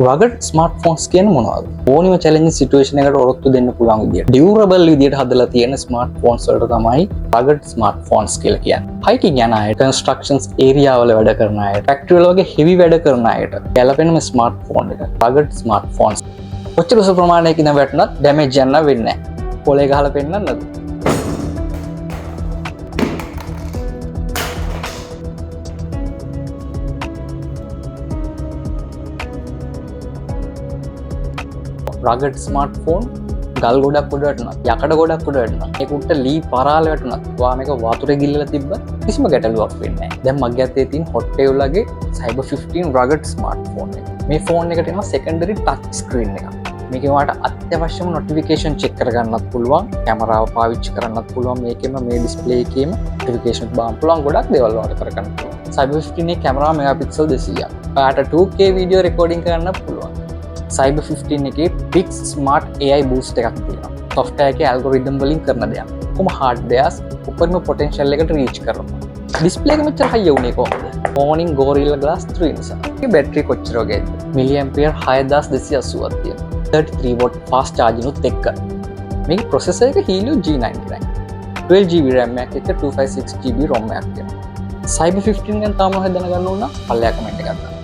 rugged smartphones කියන මොනවද? ඕනිම challenging situation එකකට ඔරොත්තු දෙන්න පුළුවන් විදියට durable විදියට හදලා තියෙන smartphones වලට තමයි rugged smartphones කියලා කියන්නේ. IT යන අයට, constructions area වල වැඩ කරන අයට, factory වල වගේ heavy වැඩ කරන අයට ගැලපෙනම smartphone එක rugged smartphones. කොච්චර උස ප්‍රමාණයකින් වැටුණත් damage යන්න වෙන්නේ නැහැ. පොලේ ගහලා පෙන්නන්නද? rugged smartphone ගල් ගොඩක් උඩ වැටුණත් යකඩ ගොඩක් උඩ වැටුණත් ඒකට ලී පරාල වැටුණත් ඔයා මේක වතුරේ ගිල්ලලා තිබ්බත් කිසිම ගැටලුවක් වෙන්නේ නැහැ. දැන් මගේ අතේ තියෙන Hottail Cyber 15 rugged smartphone එක. මේ ෆෝන් එකට එනවා secondary touch screen එකක්. මේකේ ඔයාලට අත්‍යවශ්‍යම notification check කරගන්නත් පුළුවන්, කැමරාව පාවිච්චි කරන්නත් පුළුවන්, මේකෙම මේ display එකේම notification බලන්න පුළුවන්, ගොඩක් දේවල් ඔයාලට කරගන්න පුළුවන්. Cyber 15 එකේ කැමරාව megapixel 200ක්. ඔයාලට 2K video recording කරන්න පුළුවන්. Cyber 15 එකේ Pix Smart AI boost එකක් තියෙනවා. software එකේ algorithm වලින් කරන දෙයක්. කොහොම hardwares උපරිම potential එකට reach කරනවා. display එක මෙච්චර high වුණේ කොහොමද? Corning Gorilla Glass 3 නිසා. ඒකේ battery කොච්චර වගේද? milliampere 6280ක් තියෙනවා. 33 watt fast charging උත් එක්ක. මේකේ processor එක Helio G99. 12GB RAM එකක් එක්ක 256GB ROM එකක් තියෙනවා. Cyber 15 ගැන තාම හොයලා දැනගන්න ඕන නම් පල්ලෙහා comment එකක් දාන්න.